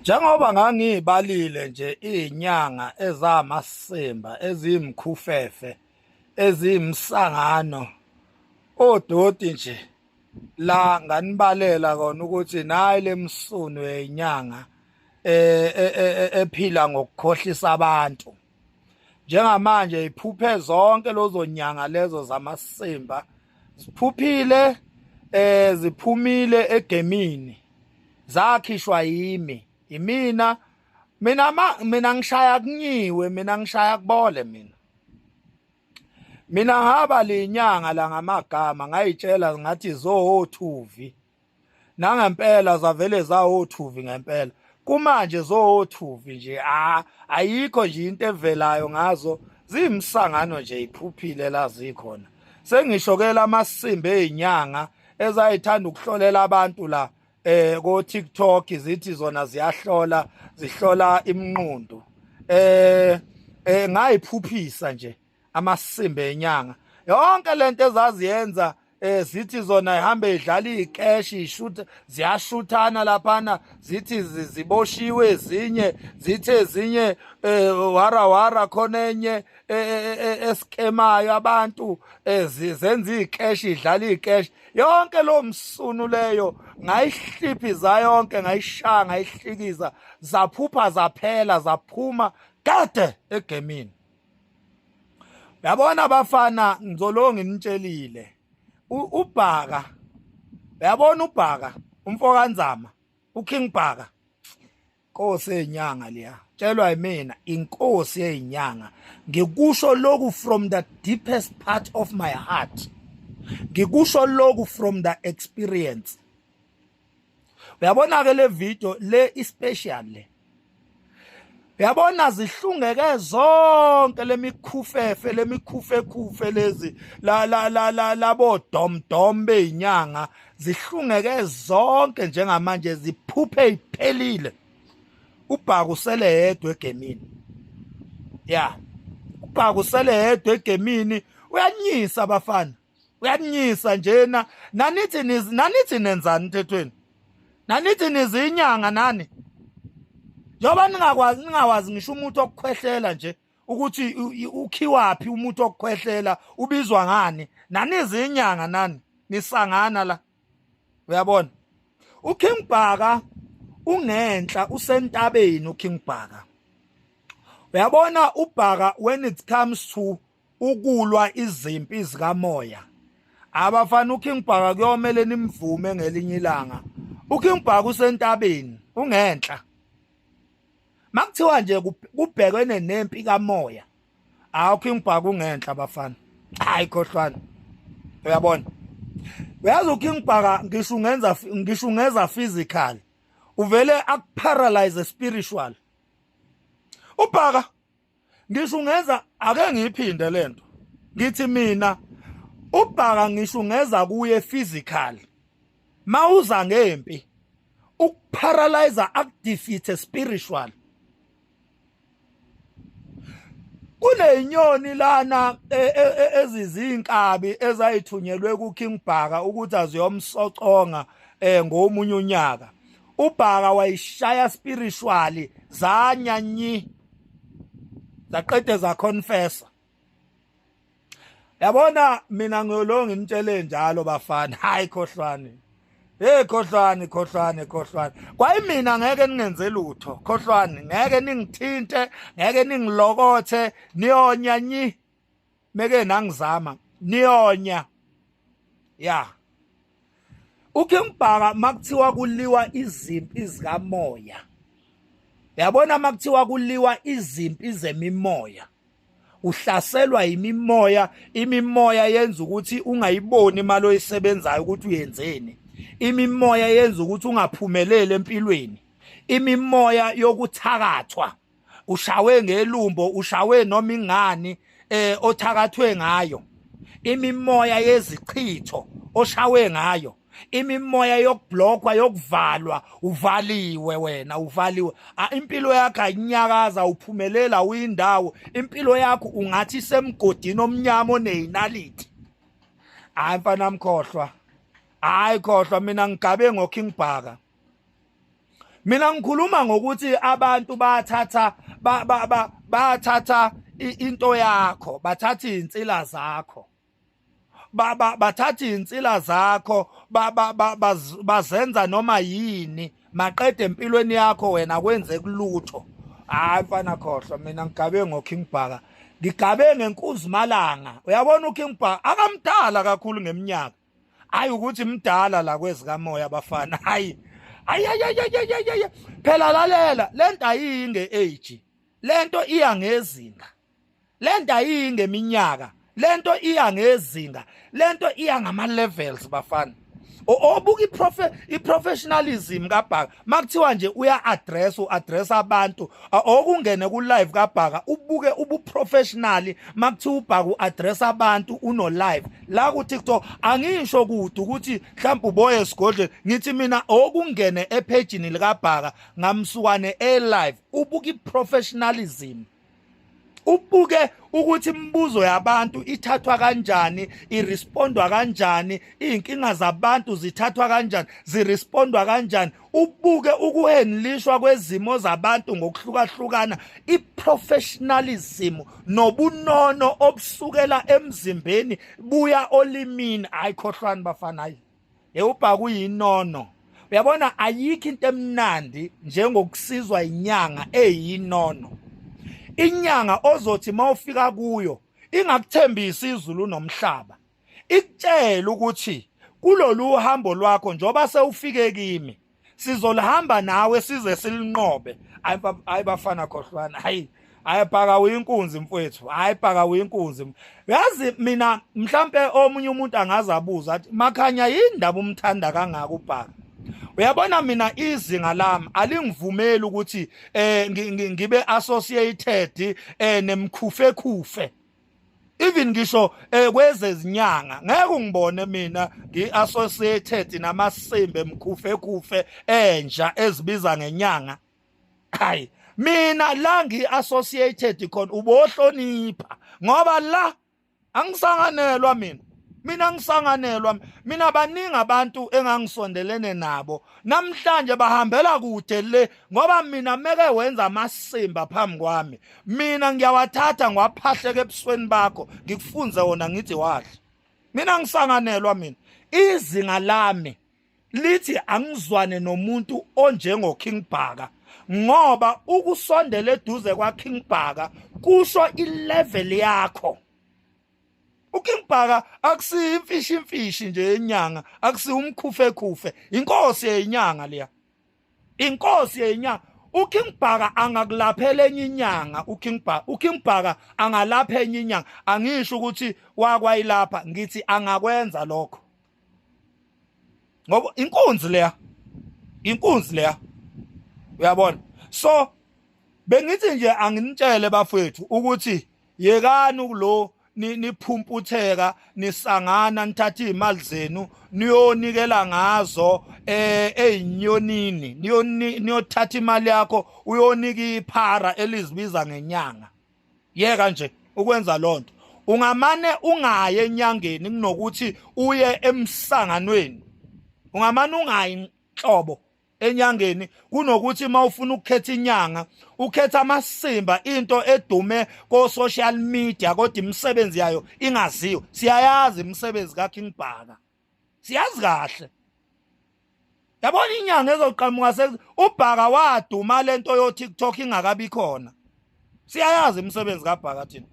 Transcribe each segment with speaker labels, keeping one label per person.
Speaker 1: Njengoba ngangibalile nje izinyanga ezamasimba ezimkhufefe ezimsangano odoti nje la nganibalela kona ukuthi nayi lemsunu yenyanga ephila ngokukhohlisa abantu njengamanje iphuphe zonke lozo nyanga lezo zamasimba ziphuphile ziphumile egemini zakhishwa yimi mina ngishaya kunyiwe mina ngishaya kubole mina ngaba linyanga la ngamagama ngayitshela ngathi zoothuvi nangempela zavele zawothuvi ngempela kumanje zoothuvi nje ayikho nje into evelayo ngazo zimsangano nje iphuphile la zikhona sengishokela amasimbi ezinyanga ezayithanda ukuhlolela abantu la ko TikTok zithi zona ziyahlola zihlola imnqundu ngayiphuphisa nje amasimbi enyanga yonke lento ezaziyenza zithi zona ihambe idlala ikeshi ishoot ziyashuthana laphana zithi ziboshiwe ezinye zithi ezinye wara khona enye eskemayo abantu zenza ikeshi idlala ikeshi yonke lo msunu leyo ngayihliphiza yonke ngayishaya ngayihlikiza zaphupha zaphela zaphuma kade egemini. Yabona bafana ngizolonga nginitshelile uBhaka uyabona uBhaka umfo kaNzama uKing Bhaka inkosi yenyanga leya tshelwa yimina inkosi yenyanga ngikusho lokhu from the deepest part of my heart ngikusho lokhu from the experience. Uyabona ke le video le especially le uyabona zihlungeke zonke lemikhufefe lemikhufekhufe lezi labo dom bezinyanga zihlungeke zonke njengamanje ziphuphe iphelile uBhaka usele yedwa egemini uBhaka usele yedwa egemini uyanyisa abafana uyanyisa njena nanithi nenzani mthethweni nanithi nizinyanga nani njoba ningawazi ngisho umuntu okukhwehlela nje ukuthi ukhiwaphi umuntu okukhwehlela ubizwa ngani nanizinyanga nani nisangana la uyabona uKing Bhaka ungenhla usentabeni uKing Bhaka uyabona uBhaka when it comes to ukulwa izimpi zikamoya abafana uKing Bhaka kuyomela nimvume ngelinye ilanga uKing Bhaka usentabeni ungenhla makuthiwa nje kubhekene nempi kamoya uKing Bhaka ungenhla abafana hayi khohlwana uyabona uyazi uKing Bhaka ngisho ungeza physical uvele akuparalyze spiritual uBhaka ngisho ungeza ake ngiphinde lento ngithi mina uBhaka ngisho ungeza kuye physical mawuza ngempi ukuparalyze akudefeat spiritual. Kunenyoni lana ezizinkabi ezayithunyelwe kuKing Bhaka ukuthi aziyomsoconga ngomunye unyaka uBhaka wayishaya spiritually zanyanyi zaqede za confessa. Yabona mina ngiyolonga ngitshele njalo bafana hayi khohlwane khohlwane kwayi mina ngeke ningenze lutho khohlwane ngeke ningithinte ngeke ningilokothe niyonya nyi meke nangizama niyonya uKing Bhaka makuthiwa kuliwa izimpi zikamoya yabona makuthiwa kuliwa izimpi zemimoya uhlaselwa imimoya yenza ukuthi ungayiboni imali oyisebenzayo ukuthi uyenzeni imimoya yenza ukuthi ungaphumelele empilweni imimoya yokuthakathwa ushawe ngelumbo ushawe noma ingani othakathwe ngayo imimoya yezichitho oshawe ngayo imimoya yokublockwa yokuvalwa uvaliwe wena uvaliwe impilo yakho ayinyakaza uphumelela uyindawo impilo yakho ungathi semgodini omnyama oneyinalithi hayi mfana mkhohlwa hayi khohlwa mina ngigabe ngoKing Bhaka mina ngikhuluma ngokuthi abantu bathatha into yakho, bathatha izinsila zakho, bathatha izinsila zakho bazenza noma yini maqede empilweni yakho wena kwenze kulutho. Hayi mfana khohlwa, mina ngigabe ngoKing Bhaka, ngigabe ngenkuzimalanga. Uyabona uKing Bhaka akamdala kakhulu ngeminyaka, hayi ukuthi mdala la kwezikamoya bafana, hayi phela lalela, lento ayiyi nge-age, lento iya ngezinga, lento ayiyi ngeminyaka, lento iya ngezinga, lento iya ngama-levels bafana. Obuka i-professionalism kaBhaka makuthiwa nje uya-address abantu, okungene ku-live kaBhaka ubuke ubu-professional. Makuthiwa uBhaka u-address abantu uno-live la ku-TikTok, angisho kude ukuthi mhlawumbe uboye esigodleni, ngithi mina okungene ephejini likaBhaka ngamsukane e-live, ubuke i-professionalism, ubuke ukuthi imibuzo yabantu ithathwa kanjani, irespondwa kanjani, inkinga zabantu zithathwa kanjani, zirespondwa kanjani, ubuke ukuhandlishwa kwezimo zabantu ngokuhlukahlukana, i-professionalism nobunono obusukela emzimbeni buya olimini. Hayi khohlwani bafana, hayi uBhaka uyinono. Uyabona ayikho into emnandi njengokusizwa inyanga eyinono. Inyanga ozothi mawufika kuyo ingakuthembisa izulu nomhlaba, ikutshela ukuthi kulolu hambo lwakho njoba sewufike kimi sizolihamba nawe size silinqobe. Hayi bafana khohlwana, hayi Bhaka uyinkunzi mfowethu, hayi Bhaka uyinkunzi. Yazi mina mhlambe omunye umuntu angazabuza athi Makhanya yini ndaba umthanda kangaka uBhaka? Uyabona mina izinga lami alingivumeli ukuthi ngibe associated nemkhufekhufe. Even ngisho kwezezinyanga ngeke ungibone mina ngi-associated namasimbe emkhufekhufe enja ezibiza ngenyanga. Hayi mina la ngi-associated khona ubohlonipha, ngoba la angisanganelwa mina ngisanganelwa. Mina baningi abantu engangisondelene nabo namhlanje bahambela kude le, ngoba mina meke wenza amasimba phambi kwami, mina ngiyawathatha ngwaphahleke ebusweni bakho ngikufunze wona ngithi wahle. Mina ngisanganelwa, mina izinga lami lithi angizwane nomuntu onjengoKing Bhaka, ngoba ukusondela eduze kwaKing Bhaka kusho ilevel yakho. uKing Bhaka akusimfishi nje yenyanga, akusiumkhufekhufe, inkosi yenyanga leya, inkosi yenyanga. uKing Bhaka angakulaphela enye inyanga. uKing Bhaka angalapha enye inyanga. Angisho ukuthi wakwayilapha, ngithi angakwenza lokho, ngoba inkunzi leya, uyabona. So bengithi nje anginitshele bafethu ukuthi yekani ukulo niphumputheka, nisangana, nithatha izimali zenu niyonikela ngazo ezinyonini, niyothatha imali yakho uyonika iphara elizibiza ngenyanga. Yeka nje ukwenza lonto. Ungamane ungaye enyangeni kunokuthi uye emsanganweni. Ungamane ungayi inhlobo enyangeni kunokuthi mawufuna ukukhetha inyanga ukhetha amasimba, into edume ko social media kodwa imisebenzi yayo ingaziwa. Siyayazi imisebenzi kaKing Bhaka, siyazi kahle. Yabona inyanga ezoqhamuka uBhaka waduma lento yo TikTok ingakabi khona. Siyayazi imisebenzi kaBhaka thina.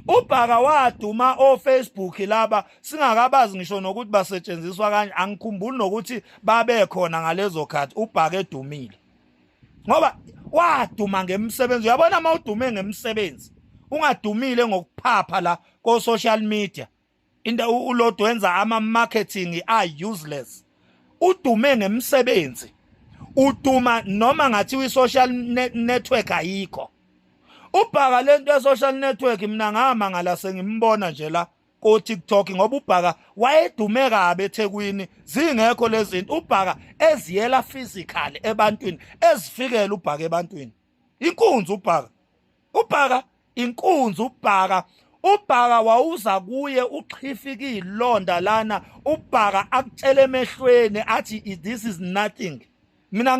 Speaker 1: uBhaka waduma o-Facebook laba singakabazi ngisho nokuthi basetshenziswa kanje. Angikhumbuli nokuthi babe khona ngalezo khathi uBhaka edumile, ngoba waduma ngemisebenzi. Uyabona mawudume ngemisebenzi, ungadumile ngokuphapha la ko social media, uLodo wenza ama-marketing useless. Udume ngemisebenzi, uduma noma ngathi i-social network ayikho. uBhaka lento ye-social network mina ngamangala sengimbona nje la ko TikTok, ngoba uBhaka wayedume kabe eThekwini, zingekho lezi zinto. uBhaka eziyela physical ebantwini, ezifikela uBhaka ebantwini. Inkunzi uBhaka, inkunzi uBhaka. uBhaka wawuza kuye uqhifika izilonda lana, uBhaka akutshela emehlweni athi this is nothing. Mina